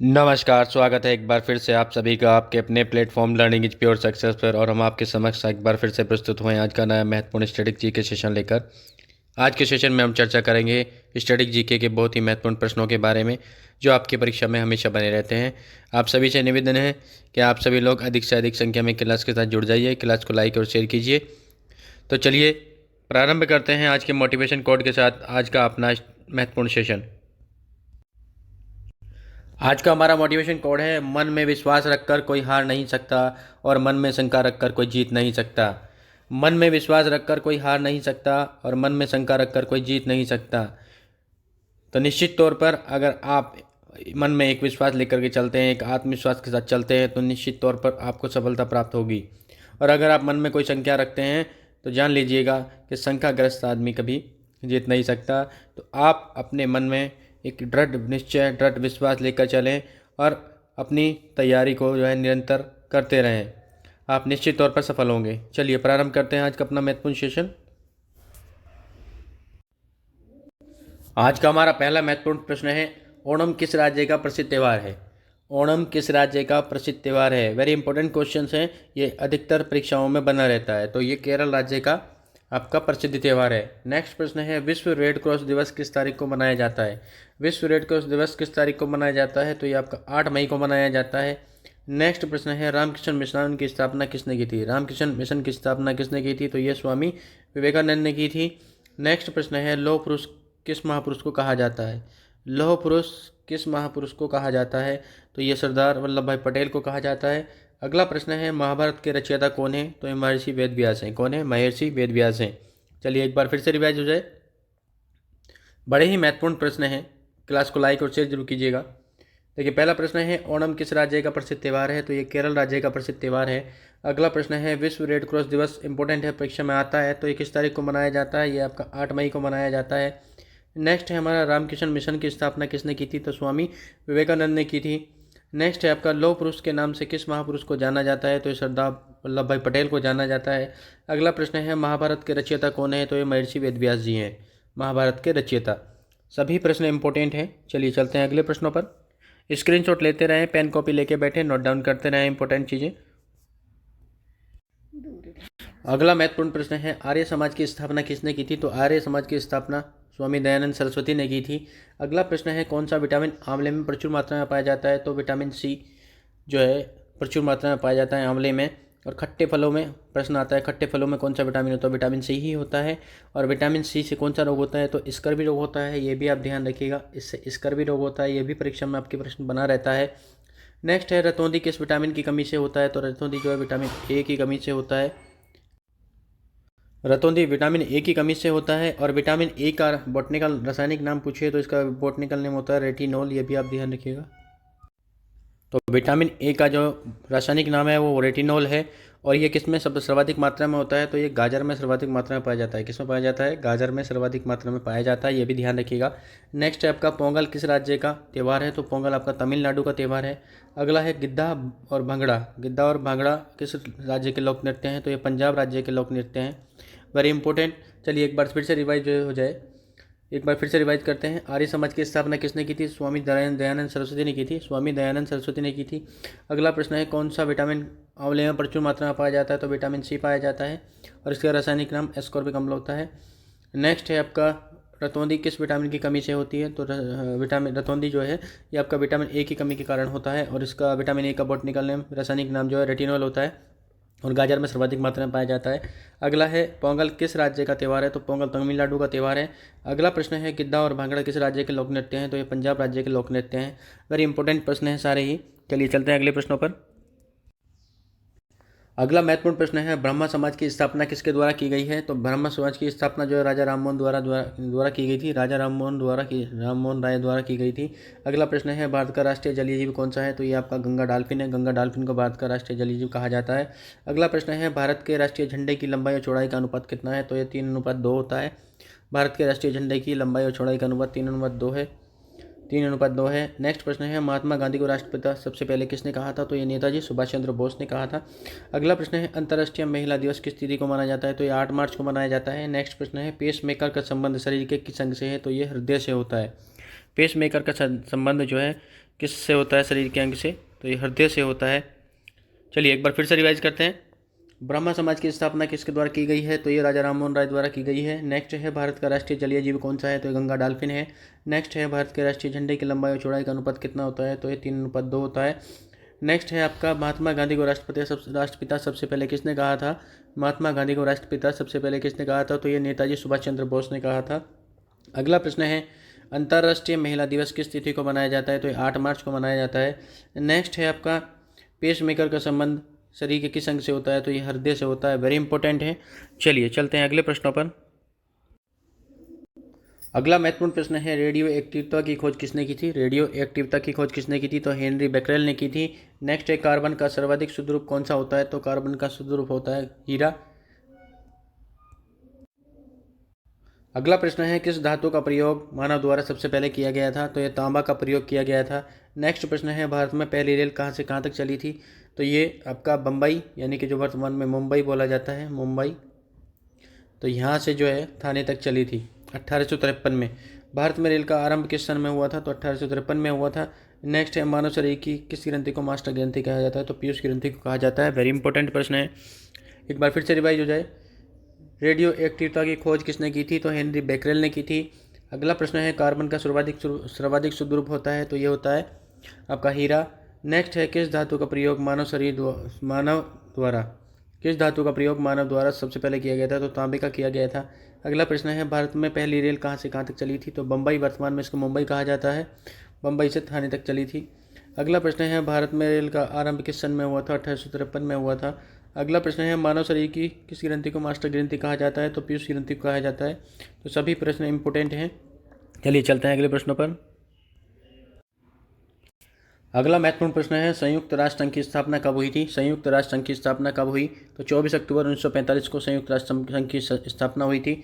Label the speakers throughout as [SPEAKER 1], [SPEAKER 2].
[SPEAKER 1] नमस्कार, स्वागत है एक बार फिर से आप सभी का आपके अपने platform learning is pure success पर। और हम आपके समक्ष एक बार फिर से प्रस्तुत हुए हैं आज का नया महत्वपूर्ण स्टैटिक जीके सेशन लेकर। आज के सेशन में हम चर्चा करेंगे स्टैटिक जीके के बहुत ही महत्वपूर्ण प्रश्नों के बारे में जो आपकी परीक्षा में हमेशा बने रहते हैं। आप सभी से निवेदन है कि आप सभी लोग अधिक से अधिक संख्या में क्लास के साथ जुड़ जाइए, क्लास को लाइक और शेयर कीजिए। तो चलिए प्रारंभ करते हैं आज के मोटिवेशन कोड के साथ आज का अपना महत्वपूर्ण सेशन। आज का हमारा मोटिवेशन कोड है, मन में विश्वास रखकर कोई हार नहीं सकता और मन में शंका रखकर कोई जीत नहीं सकता। मन में विश्वास रखकर कोई हार नहीं सकता और मन में शंका रखकर कोई जीत नहीं सकता। तो निश्चित तौर पर अगर आप मन में एक विश्वास लेकर के चलते हैं, एक आत्मविश्वास के साथ चलते हैं, तो निश्चित तौर पर आपको सफलता प्राप्त होगी। और अगर आप मन में कोई शंका रखते हैं तो जान लीजिएगा कि शंकाग्रस्त आदमी कभी जीत नहीं सकता। तो आप अपने मन में एक दृढ़ निश्चय, दृढ़ विश्वास लेकर चलें और अपनी तैयारी को जो है निरंतर करते रहें। आप निश्चित तौर पर सफल होंगे। चलिए प्रारंभ करते हैं आज का अपना महत्वपूर्ण सेशन। आज का हमारा पहला महत्वपूर्ण प्रश्न है, ओणम किस राज्य का प्रसिद्ध त्यौहार है? ओणम किस राज्य का प्रसिद्ध त्यौहार है? वेरी इंपॉर्टेंट क्वेश्चन है, ये अधिकतर परीक्षाओं में बना रहता है। तो ये केरल राज्य का आपका प्रसिद्ध त्यौहार है। नेक्स्ट प्रश्न है, विश्व रेड क्रॉस दिवस किस तारीख को मनाया जाता है? विश्व रेड क्रॉस दिवस किस तारीख को मनाया जाता है? तो ये आपका 8 मई को मनाया जाता है। नेक्स्ट प्रश्न है, रामकृष्ण मिशन की स्थापना किसने की थी? रामकृष्ण मिशन की स्थापना किसने की थी? तो ये स्वामी विवेकानंद ने की थी। नेक्स्ट प्रश्न है, लौह पुरुष किस महापुरुष को कहा जाता है? लौह पुरुष किस महापुरुष को कहा जाता है? तो ये सरदार वल्लभ भाई पटेल को कहा जाता है। अगला प्रश्न है, महाभारत के रचयिता कौन है? तो ये महर्षि वेद व्यास हैं। कौन है? महर्षि वेद व्यास हैं। चलिए एक बार फिर से रिवाइज हो जाए। बड़े ही महत्वपूर्ण प्रश्न हैं, क्लास को लाइक और शेयर जरूर कीजिएगा। देखिए पहला प्रश्न है, ओणम किस राज्य का प्रसिद्ध त्यौहार है? तो ये केरल राज्य का प्रसिद्ध त्यौहार है। अगला प्रश्न है, विश्व रेड क्रॉस दिवस इंपॉर्टेंट है, परीक्षा में आता है, तो ये किस तारीख को मनाया जाता है? ये आपका 8 मई को मनाया जाता है। नेक्स्ट है हमारा, रामकृष्ण मिशन की स्थापना किसने की थी? तो स्वामी विवेकानंद ने की थी। नेक्स्ट है आपका, लौह पुरुष के नाम से किस महापुरुष को जाना जाता है? तो ये सरदार वल्लभ भाई पटेल को जाना जाता है। अगला प्रश्न है, महाभारत के रचयिता कौन है? तो ये महर्षि वेद व्यास जी हैं, महाभारत के रचयिता। सभी प्रश्न इंपॉर्टेंट हैं। चलिए चलते हैं अगले प्रश्नों पर। स्क्रीनशॉट लेते रहें, पेन कॉपी लेके बैठे, नोट डाउन करते रहें इंपॉर्टेंट चीज़ें। अगला महत्वपूर्ण प्रश्न है, आर्य समाज की स्थापना किसने की थी? तो आर्य समाज की स्थापना स्वामी दयानंद सरस्वती ने की थी। अगला प्रश्न है, कौन सा विटामिन आंवले में प्रचुर मात्रा में पाया जाता है? तो विटामिन सी जो है प्रचुर मात्रा में पाया जाता है आंवले में। और खट्टे फलों में प्रश्न आता है, खट्टे फलों में कौन सा विटामिन होता है? विटामिन सी ही होता है। और विटामिन सी से कौन सा रोग होता है? तो स्कर्वी रोग होता है, ये भी आप ध्यान रखिएगा, इससे स्कर्वी रोग होता है, ये भी परीक्षा में आपके प्रश्न बना रहता है। नेक्स्ट है, रतौंधी किस विटामिन की कमी से होता है? तो रतौंधी जो है विटामिन ए की कमी से होता है। रतौंधी विटामिन ए की कमी से होता है। और विटामिन ए का बॉटनिकल रासायनिक नाम पूछिए तो इसका बॉटनिकल नेम होता है रेटिनॉल, ये भी आप ध्यान रखिएगा। तो विटामिन ए का जो रासायनिक नाम है वो रेटिनॉल है। और ये किस में सब सर्वाधिक मात्रा में होता है? तो ये गाजर में सर्वाधिक मात्रा में पाया जाता है। किस में पाया जाता है? गाजर में सर्वाधिक मात्रा में पाया जाता है, ये भी ध्यान रखिएगा। नेक्स्ट है आपका, पोंगल किस राज्य का त्यौहार है? तो पोंगल आपका तमिलनाडु का त्यौहार है। अगला है, गिद्धा और भांगड़ा। गिद्धा और भांगड़ा किस राज्य के लोक नृत्य हैं? तो ये पंजाब राज्य के लोक नृत्य हैं। Very important. चलिए एक बार फिर से रिवाइज हो जाए, एक बार फिर से रिवाइज करते हैं। आर्य समाज की स्थापना किसने की थी? स्वामी दयानंद सरस्वती ने की थी। स्वामी दयानंद सरस्वती ने की थी। अगला प्रश्न है, कौन सा विटामिन आंवले में प्रचुर मात्रा में पाया जाता है? तो विटामिन सी पाया जाता है और इसका रासायनिक नाम एस्कॉर्बिक अम्ल होता है। नेक्स्ट है आपका, रतौंधी किस विटामिन की कमी से होती है? तो विटामिन रतौंधी जो है ये आपका विटामिन ए की कमी के कारण होता है और इसका विटामिन ए का बॉटनिकल नेम, रासायनिक नाम जो है रेटिनॉल होता है और गाजर में सर्वाधिक मात्रा में पाया जाता है। अगला है, पोंगल किस राज्य का त्यौहार है? तो पोंगल तमिलनाडु का त्यौहार है। अगला प्रश्न है, गिद्धा और भांगड़ा किस राज्य के लोक नृत्य हैं? तो ये पंजाब राज्य के लोक नृत्य हैं। वेरी इंपॉर्टेंट प्रश्न हैं सारे ही। चलिए चलते हैं अगले प्रश्नों पर। अगला महत्वपूर्ण प्रश्न है, ब्रह्मा समाज की स्थापना किसके द्वारा की गई है? तो ब्रह्मा समाज की स्थापना जो है राजा राममोहन द्वारा की गई थी। राजा राममोहन राय द्वारा की गई थी। अगला प्रश्न है, भारत का राष्ट्रीय जलीय जीव कौन सा है? तो ये आपका गंगा डॉल्फिन है। गंगा डॉल्फिन को भारत का राष्ट्रीय जलीय जीव कहा जाता है। अगला प्रश्न है, भारत के राष्ट्रीय झंडे की लंबाई और चौड़ाई का अनुपात कितना है? तो ये 3:2 होता है। भारत के राष्ट्रीय झंडे की लंबाई और चौड़ाई का अनुपात 3:2 है। 3:2 है। नेक्स्ट प्रश्न है, महात्मा गांधी को राष्ट्रपिता सबसे पहले किसने कहा था? तो ये नेताजी सुभाष चंद्र बोस ने कहा था। अगला प्रश्न है, अंतर्राष्ट्रीय महिला दिवस किस तिथि को मनाया जाता है? तो ये 8 मार्च को मनाया जाता है। नेक्स्ट प्रश्न है, पेस मेकर का संबंध शरीर के किस अंग से है? तो ये हृदय से होता है। पेस मेकर का संबंध जो है किससे होता है शरीर के अंग से? तो ये हृदय से होता है। चलिए एक बार फिर से रिवाइज करते हैं। ब्रह्मा समाज की स्थापना किसके द्वारा की गई है? तो ये राजा राम मोहन राय द्वारा की गई है। नेक्स्ट है भारत का राष्ट्रीय जलीय जीव कौन सा है? तो ये गंगा डॉल्फिन है। नेक्स्ट है भारत के राष्ट्रीय झंडे की लंबाई और चौड़ाई का अनुपात कितना होता है? तो ये 3:2 होता है। नेक्स्ट है आपका महात्मा गांधी को राष्ट्रपिता सबसे पहले किसने कहा था? महात्मा गांधी को राष्ट्रपिता सबसे पहले किसने कहा था? तो ये नेताजी सुभाष चंद्र बोस ने कहा था। अगला प्रश्न है अंतर्राष्ट्रीय महिला दिवस किस तिथि को मनाया जाता है? तो ये 8 मार्च को मनाया जाता है। नेक्स्ट है आपका पेसमेकर का संबंध शरीर के किस अंग से होता है? तो ये हृदय से होता है। वेरी इंपॉर्टेंट है। चलिए चलते हैं अगले प्रश्नों पर। अगला महत्वपूर्ण प्रश्न है रेडियो एक्टिवता की खोज किसने की थी? रेडियो एक्टिवता की खोज किसने की थी? तो हेनरी बेकरेल ने की थी। नेक्स्ट है कार्बन का सर्वाधिक शुद्ध रूप कौन सा होता है? तो कार्बन का शुद्ध रूप होता है हीरा। अगला प्रश्न है किस धातु का प्रयोग मानव द्वारा सबसे पहले किया गया था? तो ये तांबा का प्रयोग किया गया था। नेक्स्ट प्रश्न है भारत में पहली रेल कहाँ से कहाँ तक चली थी? तो ये आपका बम्बई यानी कि जो वर्तमान में मुंबई बोला जाता है, मुंबई, तो यहाँ से जो है थाने तक चली थी 1853 में। भारत में रेल का आरंभ किस सन में हुआ था? तो 1853 में हुआ था। नेक्स्ट है मानव शरीर की किस ग्रंथि को मास्टर ग्रंथि कहा जाता है? तो पीयूष ग्रंथि को कहा जाता है। वेरी इंपॉर्टेंट प्रश्न है, एक बार फिर से रिवाइज हो जाए। रेडियो एक्टिवता की खोज किसने की थी? तो हेनरी बेकरेल ने की थी। अगला प्रश्न है कार्बन का सर्वाधिक शुद्ध रूप होता है? तो ये होता है आपका हीरा। नेक्स्ट है किस धातु का प्रयोग किस धातु का प्रयोग मानव द्वारा सबसे पहले किया गया था? तो तांबे का किया गया था। अगला प्रश्न है भारत में पहली रेल कहाँ से कहाँ तक चली थी? तो बम्बई, वर्तमान में इसको मुंबई कहा जाता है, बम्बई से थाने तक चली थी। अगला प्रश्न है भारत में रेल का आरंभ किस सन में हुआ था? 1853 में हुआ था। अगला प्रश्न है मानव शरीर की किस ग्रंथि को मास्टर ग्रंथि कहा जाता है? तो पीयूष ग्रंथि को कहा जाता है। तो सभी प्रश्न इंपोर्टेंट हैं। चलिए चलते हैं अगले प्रश्नों पर। अगला महत्वपूर्ण प्रश्न है संयुक्त राष्ट्र संघ की स्थापना कब हुई थी? संयुक्त राष्ट्र संघ की स्थापना कब हुई? तो 24 अक्टूबर 1945 को संयुक्त राष्ट्र संघ की स्थापना हुई थी।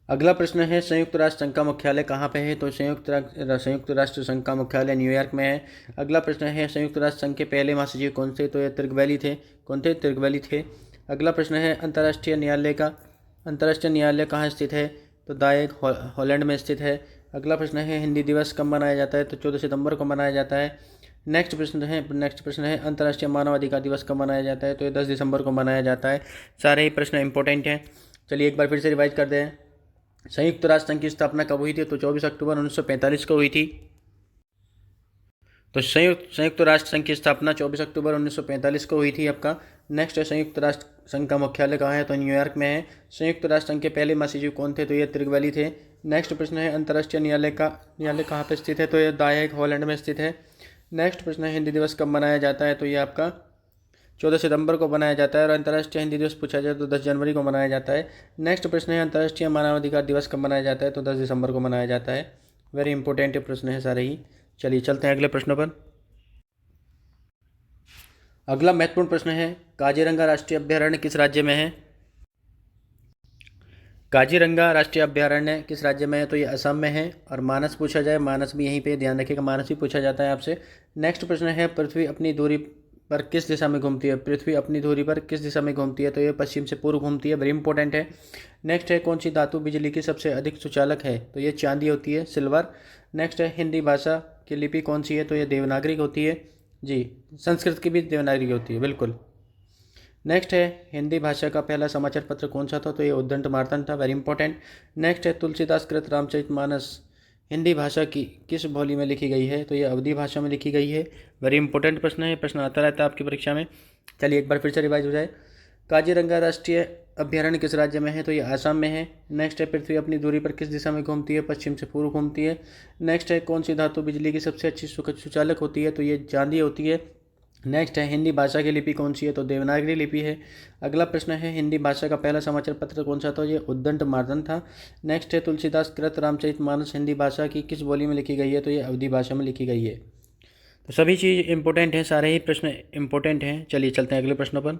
[SPEAKER 1] अगला प्रश्न है संयुक्त राष्ट्र संघ का मुख्यालय कहाँ पे है? तो संयुक्त राष्ट्र संघ का मुख्यालय न्यूयॉर्क में है। अगला प्रश्न है संयुक्त राष्ट्र संघ के पहले महासचिव कौन थे? तो ये त्रिगवैली थे। कौन थे? त्रिगवैली थे। अगला प्रश्न है अंतर्राष्ट्रीय न्यायालय कहाँ स्थित है? तो दायेग हॉलैंड में स्थित है। अगला प्रश्न है हिंदी दिवस कब मनाया जाता है? तो 14 सितंबर को मनाया जाता है। नेक्स्ट प्रश्न है अंतर्राष्ट्रीय मानवाधिकार दिवस कब मनाया जाता है? तो ये 10 दिसंबर को मनाया जाता है। सारे ही प्रश्न इंपॉर्टेंट हैं। चलिए एक बार फिर से रिवाइज कर दें। संयुक्त राष्ट्र संघ की स्थापना कब हुई थी? तो 24 अक्टूबर 1945 को हुई थी। तो संयुक्त राष्ट्र संघ की स्थापना 24 अक्टूबर 1945 को हुई थी आपका। नेक्स्ट है संयुक्त राष्ट्र संघ का मुख्यालय कहाँ है? तो न्यूयॉर्क में है। संयुक्त राष्ट्र संघ के पहले महासचिव कौन थे? तो ये त्रिगवैली थे। नेक्स्ट प्रश्न है अंतर्राष्ट्रीय न्यायालय कहाँ पर स्थित है? तो ये द हेग हॉलैंड में स्थित है। नेक्स्ट प्रश्न है हिंदी दिवस कब मनाया जाता है? तो ये आपका 14 सितंबर को मनाया जाता है। और अंतर्राष्ट्रीय हिंदी दिवस पूछा जाए तो 10 जनवरी को मनाया जाता है। नेक्स्ट प्रश्न है अंतर्राष्ट्रीय मानवाधिकार दिवस कब मनाया जाता है? तो 10 दिसंबर को मनाया जाता है। वेरी इंपॉर्टेंट प्रश्न है सारे ही। चलिए चलते हैं अगले प्रश्नों पर। अगला महत्वपूर्ण प्रश्न है काजीरंगा राष्ट्रीय अभ्यारण्य किस राज्य में है? काजीरंगा राष्ट्रीय अभ्यारण्य किस राज्य में है? तो ये असम में है। और मानस पूछा जाए, मानस भी यहीं पे, ध्यान रखिएगा, मानस भी पूछा जाता है आपसे। नेक्स्ट प्रश्न है पृथ्वी अपनी दूरी पर किस दिशा में घूमती है? पृथ्वी अपनी दूरी पर किस दिशा में घूमती है? तो ये पश्चिम से पूर्व घूमती है। वेरी इंपॉर्टेंट है। नेक्स्ट है कौन सी धातु बिजली की सबसे अधिक सुचालक है? तो ये चांदी होती है, सिल्वर। नेक्स्ट है हिंदी भाषा की लिपि कौन सी है? तो ये देवनागरी होती है जी। संस्कृत की भी देवनागरी होती है, बिल्कुल। नेक्स्ट है हिंदी भाषा का पहला समाचार पत्र कौन सा था? तो ये उद्दंड मार्तंड था। Very important. नेक्स्ट है तुलसीदास कृत रामचरितमानस हिंदी भाषा की किस बोली में लिखी गई है? तो ये अवधी भाषा में लिखी गई है। वेरी इंपॉर्टेंट प्रश्न है, प्रश्न आता रहता है आपकी परीक्षा में। चलिए एक बार फिर से रिवाइज हो जाए। काजीरंगा राष्ट्रीय अभ्यारण्य किस राज्य में है? तो ये आसाम में है। नेक्स्ट है पृथ्वी अपनी दूरी पर किस दिशा में घूमती है? पश्चिम से पूर्व घूमती है। नेक्स्ट है कौन सी धातु बिजली की सबसे अच्छी सुचालक होती है? तो ये चांदी होती है। नेक्स्ट है हिंदी भाषा की लिपि कौन सी है? तो देवनागरी लिपि है। अगला प्रश्न है हिंदी भाषा का पहला समाचार पत्र कौन सा था? ये उद्दंड मार्तंड था। नेक्स्ट है तुलसीदास कृत रामचरितमानस हिंदी भाषा की किस बोली में लिखी गई है? तो ये अवधी भाषा में लिखी गई है। तो सभी चीज़ इंपॉर्टेंट हैं, सारे ही प्रश्न इंपॉर्टेंट हैं। चलिए चलते हैं अगले प्रश्नों पर।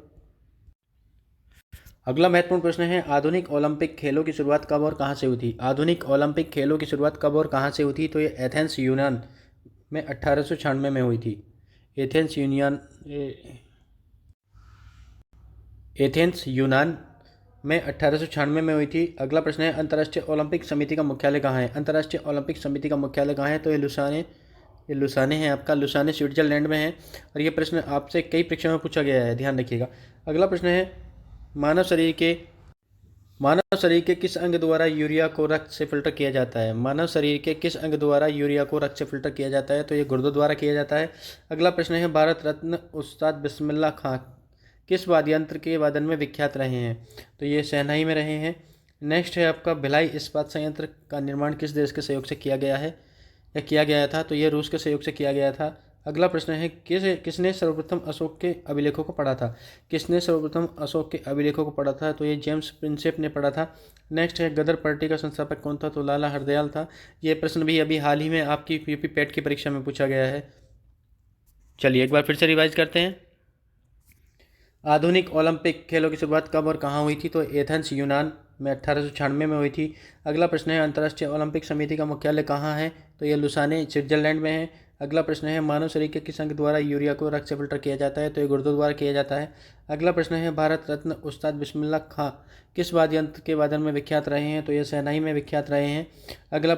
[SPEAKER 1] अगला महत्वपूर्ण प्रश्न है आधुनिक ओलंपिक खेलों की शुरुआत कब और कहाँ से हुई थी? आधुनिक ओलंपिक खेलों की शुरुआत कब और कहाँ से हुई थी? तो ये एथेंस यूनान में 1896 में हुई थी। एथेंस यूनान में 1896 में हुई थी। अगला प्रश्न है अंतर्राष्ट्रीय ओलंपिक समिति का मुख्यालय कहाँ है? अंतर्राष्ट्रीय ओलंपिक समिति का मुख्यालय कहाँ है? तो ये लुसाने है आपका, लुसाने स्विट्जरलैंड में है। और ये प्रश्न आपसे कई परीक्षा में पूछा गया है, ध्यान रखिएगा। अगला प्रश्न है मानव शरीर के किस अंग द्वारा यूरिया को रक्त से फिल्टर किया जाता है? मानव शरीर के किस अंग द्वारा यूरिया को रक्त से फिल्टर किया जाता है? तो ये गुर्दों द्वारा किया जाता है। अगला प्रश्न है भारत रत्न उस्ताद बिस्मिल्लाह खां किस वाद्य यंत्र के वादन में विख्यात रहे हैं? तो ये शहनाई में रहे हैं। नेक्स्ट है आपका भिलाई इस्पात संयंत्र का निर्माण किस देश के सहयोग से किया गया है या किया गया था? तो ये रूस के सहयोग से किया गया था। अगला प्रश्न है किसने सर्वप्रथम अशोक के अभिलेखों को पढ़ा था? किसने सर्वप्रथम अशोक के अभिलेखों को पढ़ा था? तो ये जेम्स प्रिंसेप ने पढ़ा था। नेक्स्ट है गदर पार्टी का संस्थापक कौन था? तो लाला हरदयाल था। ये प्रश्न भी अभी हाल ही में आपकी यूपी पेट की परीक्षा में पूछा गया है। चलिए एक बार फिर से रिवाइज करते हैं। आधुनिक ओलंपिक खेलों की शुरुआत कब और कहाँ हुई थी? तो एथेंस यूनान में 1896 में हुई थी। अगला प्रश्न है अंतर्राष्ट्रीय ओलंपिक समिति का मुख्यालय कहाँ है? तो ये लुसाने स्विट्जरलैंड में है। अगला प्रश्न है मानव शरीर के किस अंग द्वारा यूरिया को रक्त से फिल्टर किया जाता है? तो ये गुर्दों द्वारा किया जाता है। अगला प्रश्न है भारत रत्न उस्ताद बिस्मिल्लाह खां किस वाद्य यंत्र के वादन में विख्यात रहे हैं? तो ये शहनाई में विख्यात रहे हैं। अगला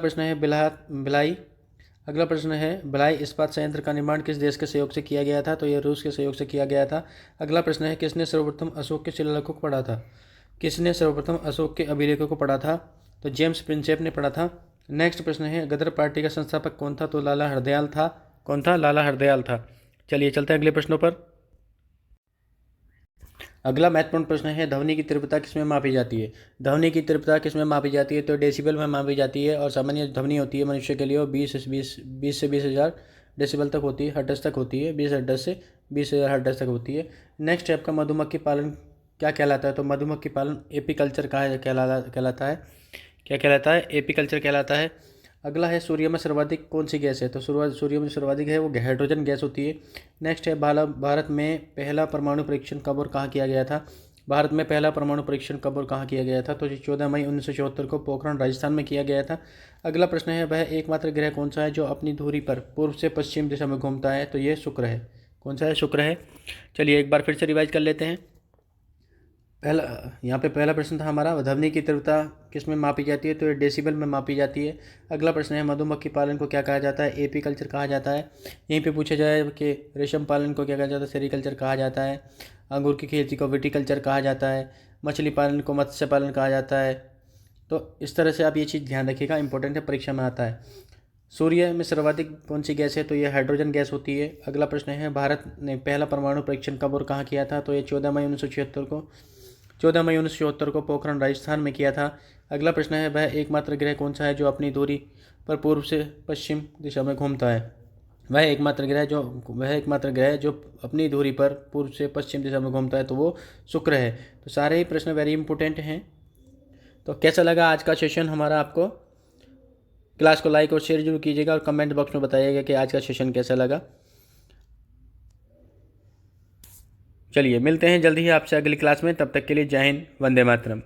[SPEAKER 1] प्रश्न है भिलाई इस्पात संयंत्र का निर्माण किस देश के सहयोग से किया गया था? तो यह रूस के सहयोग से किया गया था। अगला प्रश्न है किसने सर्वप्रथम अशोक के शिलालेखों को पढ़ा था? किसने सर्वप्रथम अशोक के अभिलेखों को पढ़ा था? तो जेम्स प्रिंसेप ने पढ़ा था। नेक्स्ट प्रश्न है गदर पार्टी का संस्थापक कौन था? तो लाला हरदयाल था। कौन था? लाला हरदयाल था। चलिए चलते हैं अगले प्रश्नों पर। अगला महत्वपूर्ण प्रश्न है ध्वनि की तीव्रता किसमें मापी जाती है? ध्वनि की तीव्रता किसमें मापी जाती है? तो डेसिबल में मापी जाती है। और सामान्य ध्वनि होती है मनुष्य के लिए वो 20 से 20,000 डेसिबल तक होती है, हर्ट्ज तक होती है। 20 हर्ट्ज से 20,000 हर्ट्ज तक होती है। नेक्स्ट है आपका मधुमक्खी पालन क्या कहलाता है? तो मधुमक्खी पालन एपीकल्चर कहलाता है। क्या कहलाता है? एपीकल्चर कहलाता है। अगला है सूर्य में सर्वाधिक कौन सी गैस है? तो सूर्य में सर्वाधिक है वो हाइड्रोजन गैस होती है। नेक्स्ट है भारत में पहला परमाणु परीक्षण कब और कहाँ किया गया था? भारत में पहला परमाणु परीक्षण कब और कहाँ किया गया था? तो 14 मई 1974 को पोखरण राजस्थान में किया गया था। अगला प्रश्न है वह एकमात्र ग्रह कौन सा है जो अपनी धुरी पर पूर्व से पश्चिम दिशा में घूमता है? तो ये शुक्र है। कौन सा है? शुक्र है। चलिए एक बार फिर से रिवाइज कर लेते हैं। पहला प्रश्न था हमारा ध्वनि की तीव्रता किस में मापी जाती है? तो ये डेसिबल में मापी जाती है। अगला प्रश्न है मधुमक्खी पालन को क्या कहा जाता है? एपीकल्चर कहा जाता है। यहीं पे पूछा जाए कि रेशम पालन को क्या कहा जाता है? सेरीकल्चर कहा जाता है। अंगूर की खेती को विटीकल्चर कहा जाता है। मछली पालन को मत्स्य पालन कहा जाता है। तो इस तरह से आप ये चीज़ ध्यान रखिएगा, इंपॉर्टेंट है, परीक्षा में आता है। सूर्य में सर्वाधिक कौन सी गैस है? तो ये हाइड्रोजन गैस होती है। अगला प्रश्न है भारत ने पहला परमाणु परीक्षण कब और कहाँ किया था? तो ये 14 मई 1974 को पोखरण राजस्थान में किया था। अगला प्रश्न है वह एकमात्र ग्रह कौन सा है जो अपनी दूरी पर पूर्व से पश्चिम दिशा में घूमता है? वह एकमात्र ग्रह जो अपनी दूरी पर पूर्व से पश्चिम दिशा में घूमता है तो वो शुक्र है। तो सारे ही प्रश्न वेरी इंपॉर्टेंट हैं। तो कैसा लगा आज का सेशन हमारा आपको? क्लास को लाइक और शेयर जरूर कीजिएगा और कमेंट बॉक्स में बताइएगा कि आज का सेशन कैसा लगा। चलिए मिलते हैं जल्दी ही आपसे अगली क्लास में, तब तक के लिए जय हिंद, वंदे मातरम।